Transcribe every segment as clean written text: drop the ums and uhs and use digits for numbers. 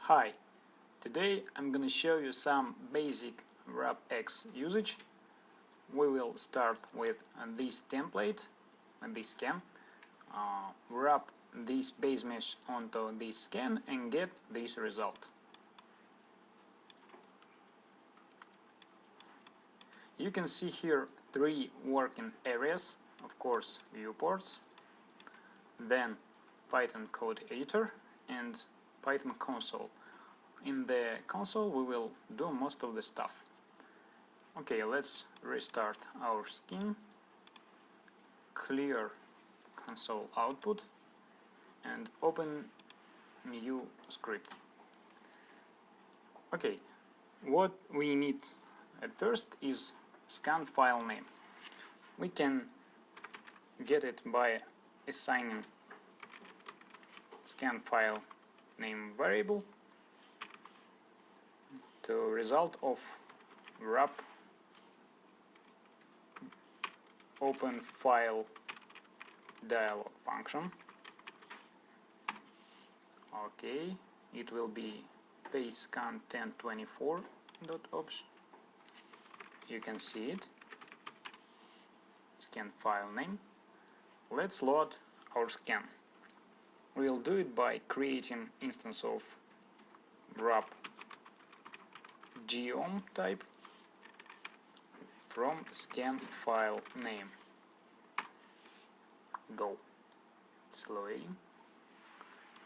Hi, today I'm gonna show you some basic wrapx usage. We will start with this template and this scan. Wrap this base mesh onto this scan and get this result. You can see here three working areas, of course viewports, then Python code editor and Python console. In the console we will do most of the stuff. Okay, let's restart our skin, clear console output and open new script. Okay, what we need at first is scan file name. We can get it by assigning scan file name variable to result of wrap open file dialog function. Okay, it will be facescan 1024.obj. You can see it. Scan file name. Let's load our scan. We'll do it by creating instance of wrap geom type from scan file name. Go. It's loading.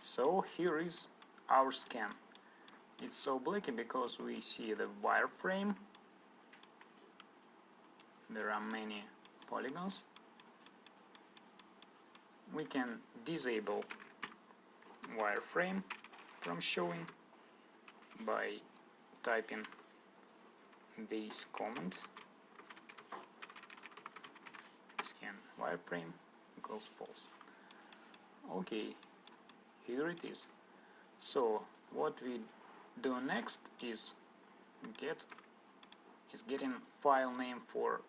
So here is our scan. It's so blacky because we see the wireframe. There are many polygons. We can disable wireframe from showing by typing this command scan wireframe equals false. Okay, here it is. So what we do next is getting file name for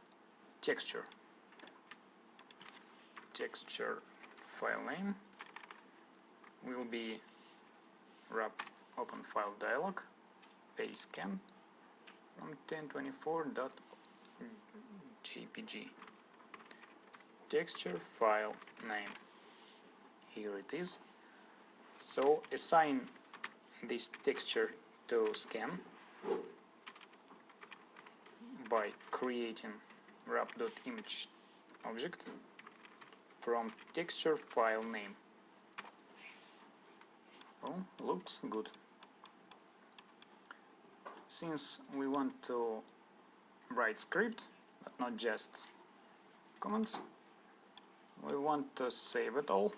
texture. Texture file name will be wrap open file dialog facescan from 1024.jpg. Texture file name. Here it is. So assign this texture to scan by creating wrap.image object from texture file name. Oh, looks good. Since we want to write script, but not just commands, we want to save it all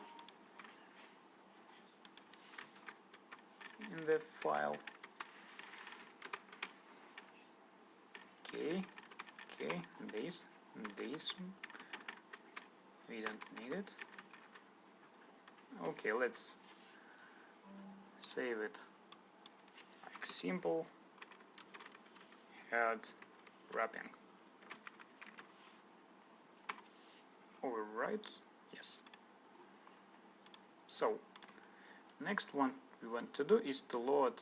in the file. Okay, this we don't need it. Okay, let's save it like simple head wrapping. Overwrite, yes. So next one we want to do is to load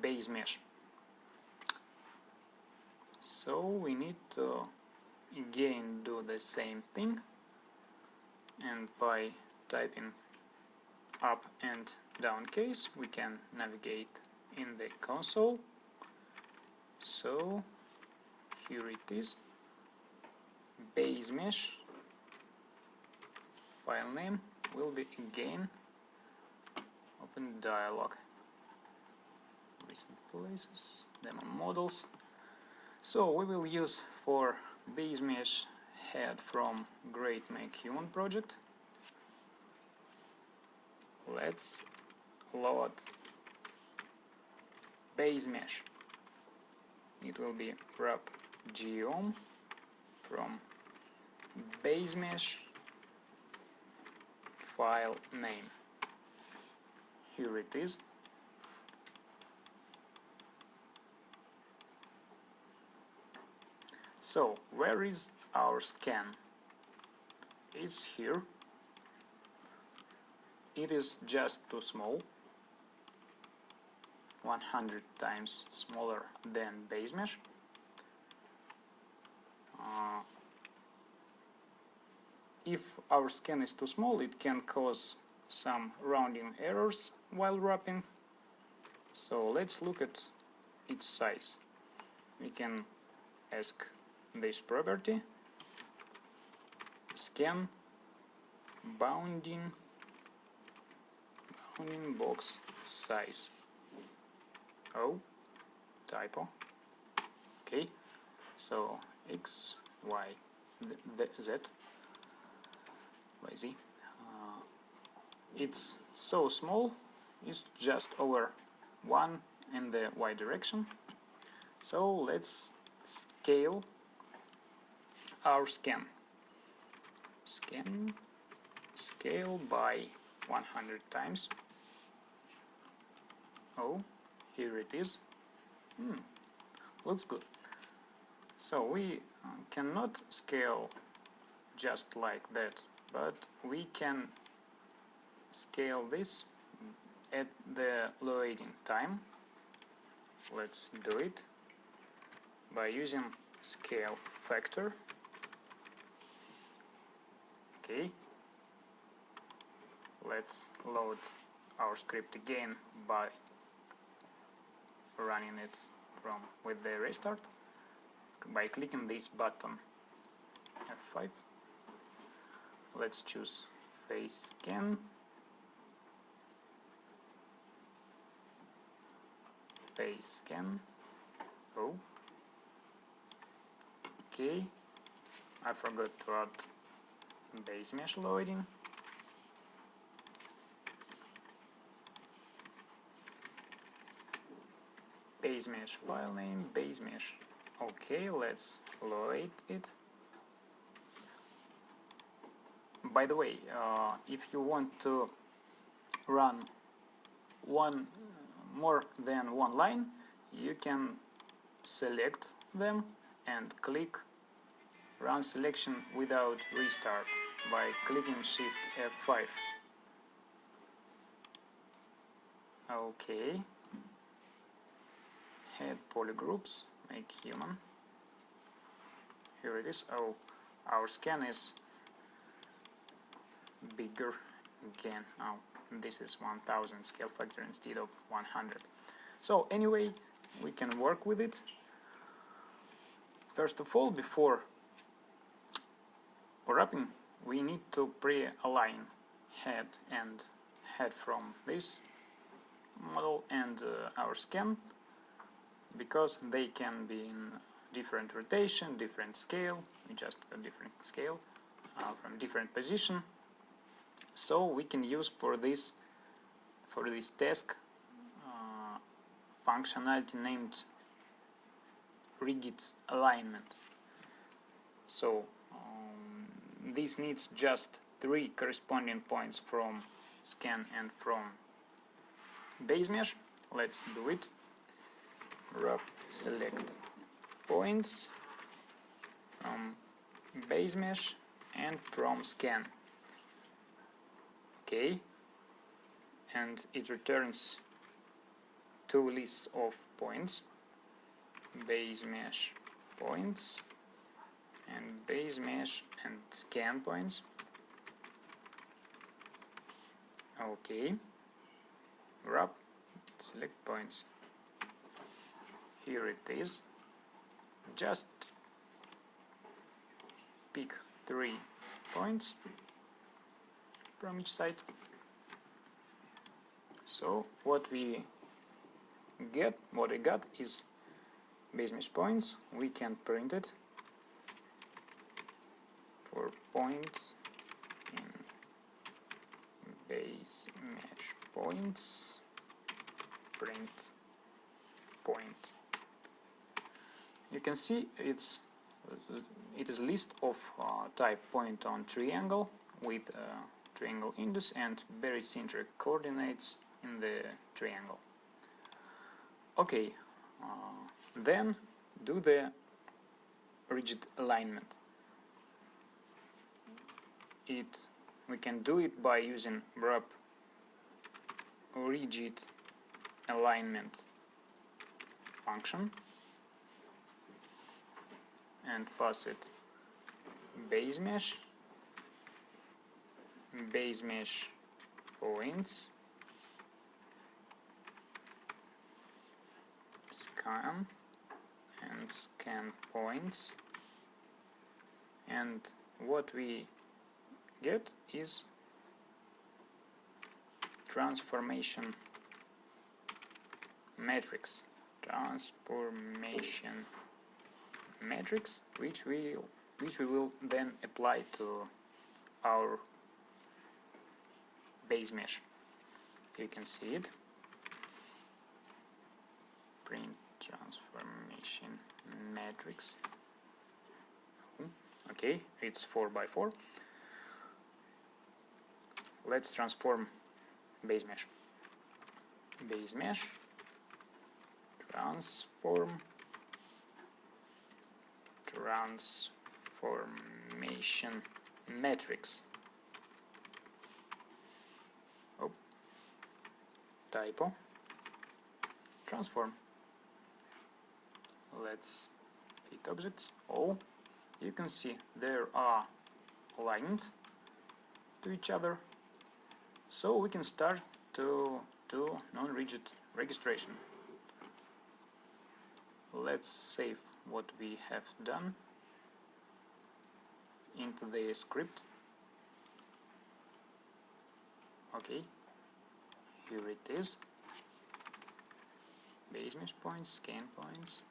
base mesh. So we need to again do the same thing, and by typing up and down case we can navigate in the console. So here it is, base mesh file name will be again open dialog, recent places, demo models. So we will use for base mesh head from Great Make Human project. Let's load base mesh. It will be wrap geom from base mesh file name. Here it is. So where is our scan? It's here. It is just too small. 100 times smaller than base mesh. If our scan is too small, it can cause some rounding errors while wrapping. So let's look at its size. We can ask this property, scan bounding box size. Oh, typo. Okay, so x, y, z, by z. It's so small, it's just over 1 in the y direction. So let's scale our scan. Scale by 100 times. Oh, here it is. Looks good. So we cannot scale just like that, but we can scale this at the loading time. Let's do it by using scale factor. Okay, let's load our script again by running it with the restart by clicking this button F5. Let's choose face scan. Face scan. Oh, okay, I forgot to add base mesh loading. Base mesh file name, base mesh. Okay, let's load it. By the way, if you want to run more than one line, you can select them and click run selection without restart by clicking Shift F5. Okay, head polygroups, make human. Here it is. Oh, our scan is bigger again. Now this is 1000 scale factor instead of 100. So anyway, we can work with it. First of all, before wrapping, we need to pre-align head from this model and our scan, because they can be in different rotation, different scale. We just got different scale from different position. So we can use for this task functionality named rigid alignment. So this needs just 3 corresponding points from scan and from base mesh. Let's do it. Wrap select points from base mesh and from scan. Okay, and it returns 2 lists of points, base mesh points and base mesh and scan points. Okay, wrap select points. Here it is. Just pick 3 points from each side. So what I got is base mesh points. We can print it for points in base mesh points, print point. You can see it is a list of type point on triangle with triangle index and barycentric coordinates in the triangle. Okay, then do the rigid alignment. We can do it by using wrap rigid alignment function and pass it base mesh points scan and scan points, and what we get is transformation matrix, which we will then apply to our base mesh. You can see it. Print transformation matrix. Okay, it's 4 by 4. Let's transform base mesh. Base mesh transformation matrix. Oh, typo. Transform. Let's fit objects. Oh, you can see there are lines to each other, so we can start to do non-rigid registration. Let's save what we have done into the script. Okay, here it is. Base mesh points, scan points,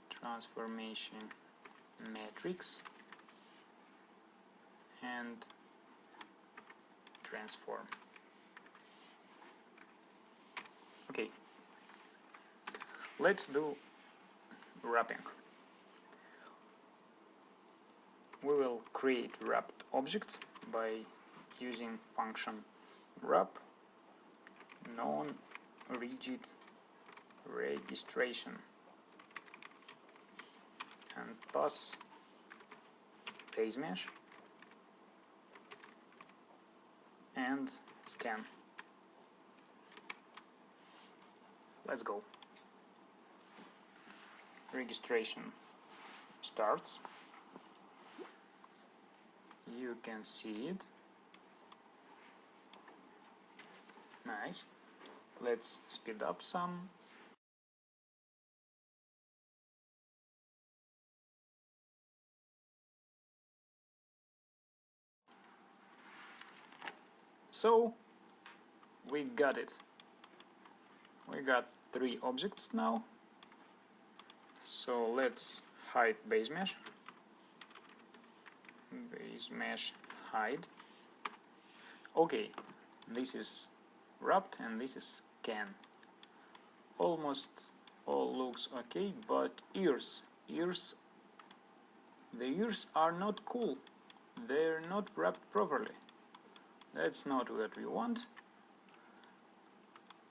transformation matrix, and transform. Okay, let's do wrapping. We will create wrapped object by using function wrap non-rigid registration and pass base mesh and scan. Let's go. Registration starts. You can see it. Nice. Let's speed up some. So we got it. We got 3 objects now. So let's hide base mesh. Base mesh hide. Okay, this is wrapped and this is scan. Almost all looks okay, but ears, the ears are not cool. They're not wrapped properly. That's not what we want.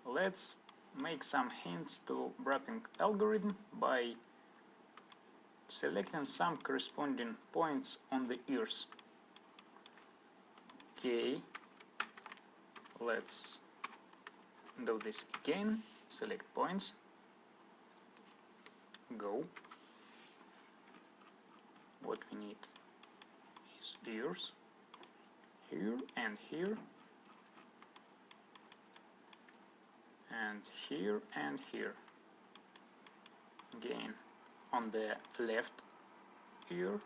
Let's make some hints to wrapping algorithm by selecting some corresponding points on the ears. Okay, let's do this again. Select points, go. What we need is ears, here and here, and here and here. Again on the left ear,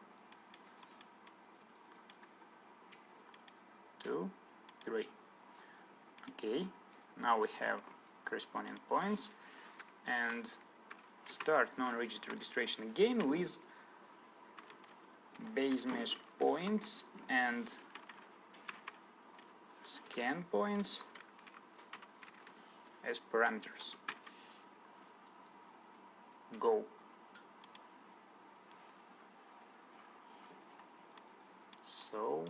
2, 3. Okay, now we have corresponding points, and start non-rigid registration again with base mesh points and scan points as parameters. Go. So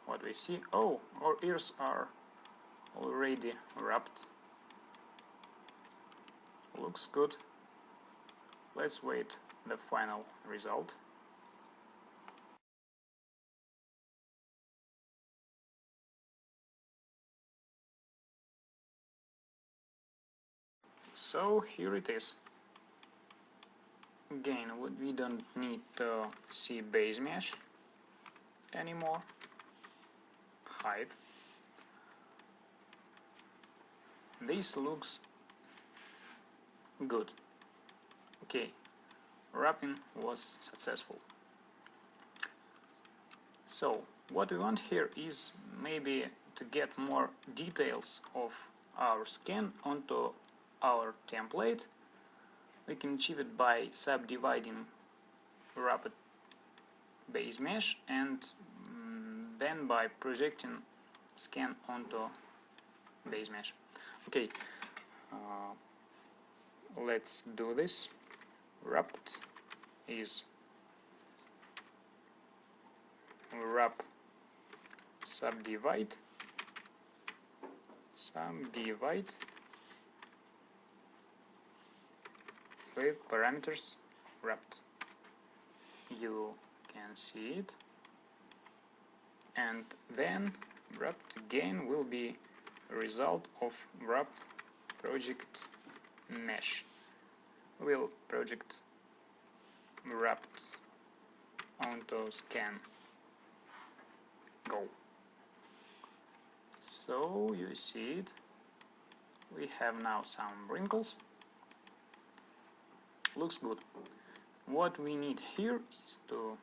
what we see, oh, our ears are already wrapped. Looks good. Let's wait the final result. So here it is. Again, we don't need to see base mesh anymore. Hide. This looks good. Okay, wrapping was successful. So what we want here is maybe to get more details of our scan onto our template. We can achieve it by subdividing wrapped base mesh and then by projecting scan onto base mesh. Okay, let's do this. Wrapped is wrap subdivide with parameters wrapped. You can see it, and then wrapped again will be a result of wrap project mesh. We'll project wrapped onto scan. Go. So you see it. We have now some wrinkles. Looks good. What we need here is to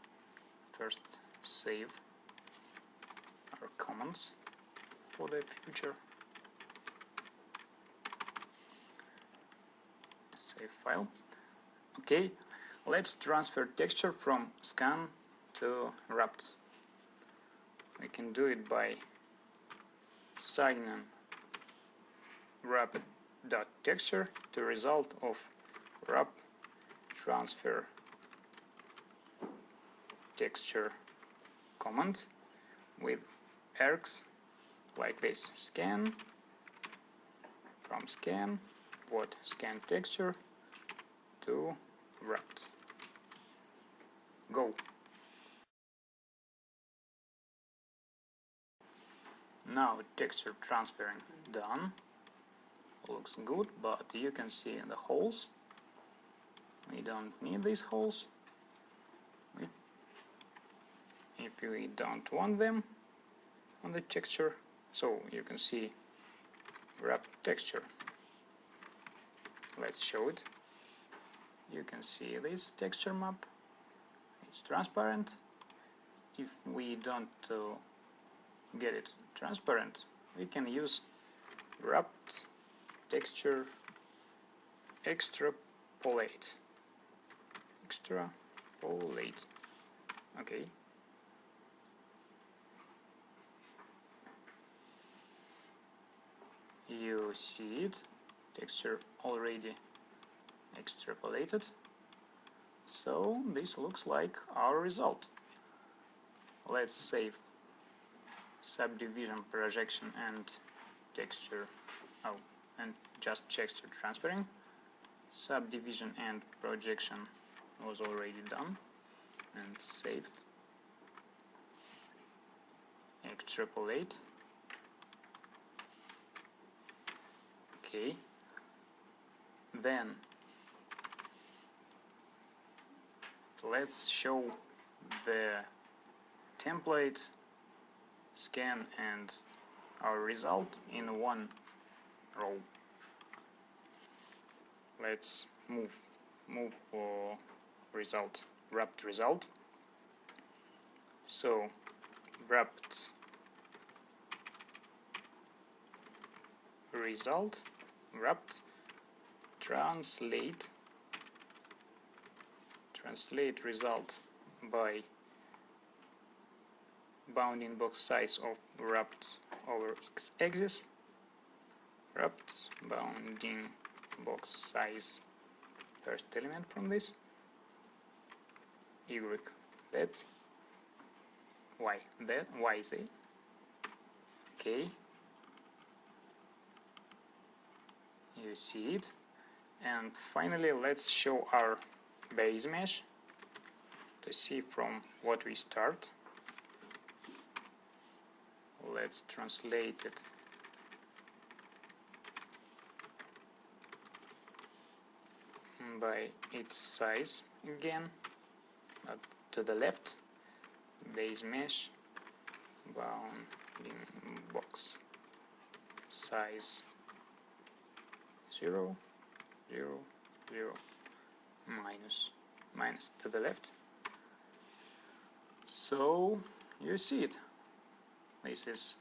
first save our comments for the future. Save file. Okay, let's transfer texture from scan to wrapped. We can do it by assigning wrapped.texture to result of wrap transfer texture command with args like this: scan from scan what scan texture to wrapped. Go. Now texture transferring done. Looks good, but you can see the holes. We don't need these holes if we don't want them on the texture. So you can see wrap texture. Let's show it. You can see this texture map. It's transparent. If we don't get it transparent, we can use wrapped texture extrapolate. Okay. You see it, texture already extrapolated. So this looks like our result. Let's save subdivision projection and texture, and just texture transferring. Subdivision and projection was already done and saved. Extrapolate. Okay. Then let's show the template, scan and our result in one row. Let's move for result, wrapped result. So wrapped result, wrapped translate result by bounding box size of wrapped over x-axis, wrapped bounding box size, first element from this, y that, y that, yz. Okay, you see it. And finally let's show our base mesh to see from what we start. Let's translate it by its size again, up to the left, base mesh, bounding box, size 0, 0, 0, minus to the left. So you see it. This is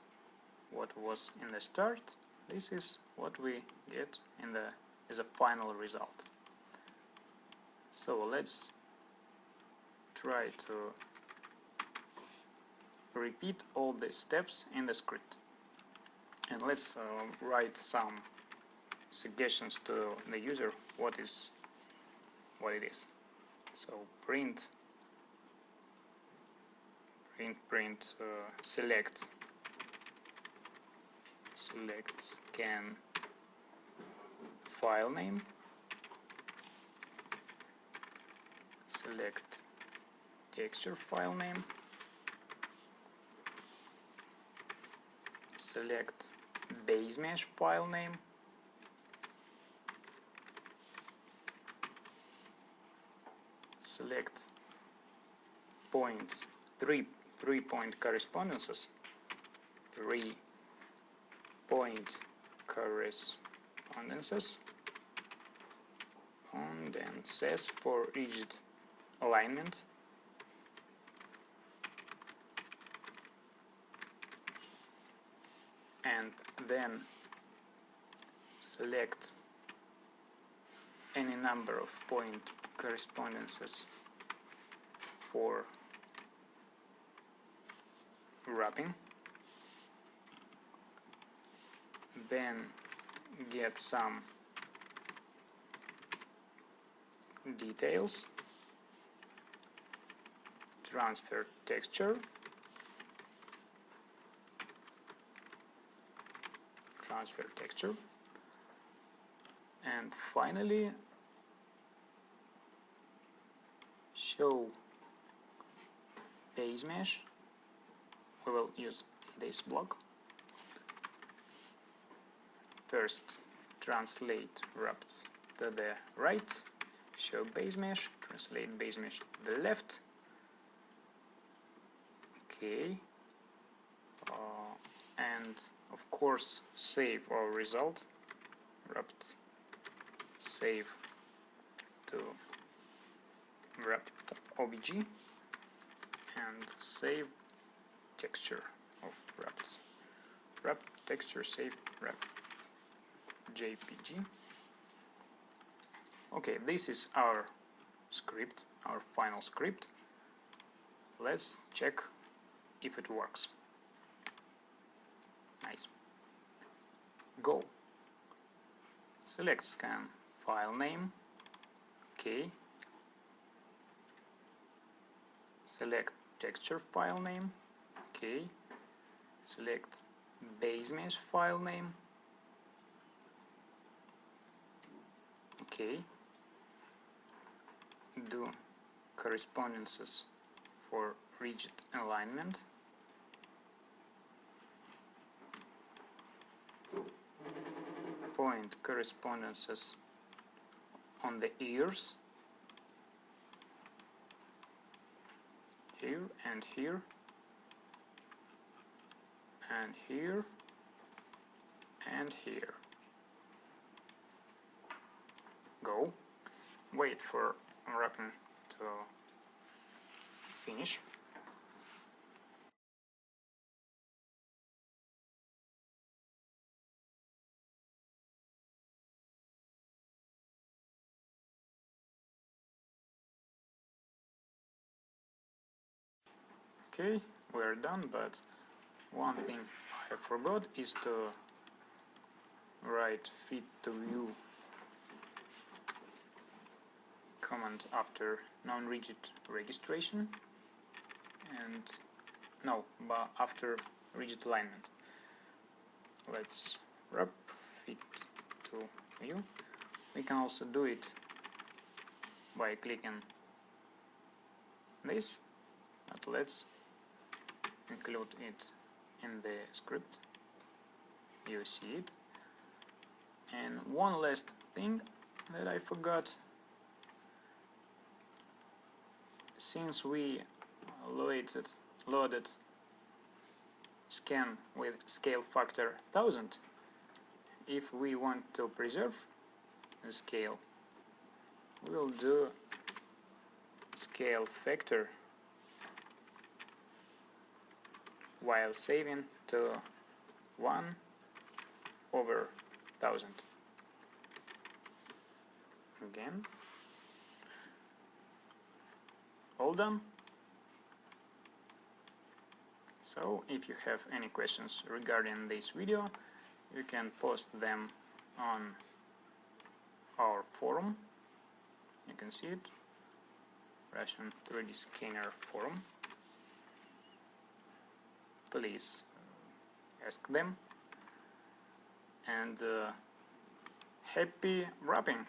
what was in the start. This is what we get in the as a final result. So let's try to repeat all the steps in the script, and let's write some suggestions to the user what it is. So print select scan file name, select texture file name, select base mesh file name, select points, three point correspondences, 3 point correspondences, and then says for rigid alignment, and then select any number of point correspondences for wrapping, then get some details, transfer texture, and finally show base mesh. We will use this block. First translate wrapped to the right, show base mesh, translate base mesh to the left. Okay, and of course save our result, wrapped, save to wrapped.obj, and save texture of wrapped texture, save wrapped JPG. Okay, this is our script, our final script. Let's check if it works. Nice. Go. Select scan file name. Okay. Select texture file name. Okay. Select base mesh file name. Okay. Do correspondences for rigid alignment. Point correspondences on the ears, here and here and here and here. Go. Wait for wrapping to finish. Okay, we're done, but one thing I forgot is to write fit to view command after non-rigid registration, and no, but after rigid alignment. Let's wrap fit to view. We can also do it by clicking this, but let's include it in the script. You see it. And one last thing that I forgot since we loaded scan with scale factor 1000, if we want to preserve the scale, we'll do scale factor while saving to 1/1000. Again, all done. So if you have any questions regarding this video, you can post them on our forum. You can see it, Russian 3D Scanner forum. Please ask them, and happy wrapping!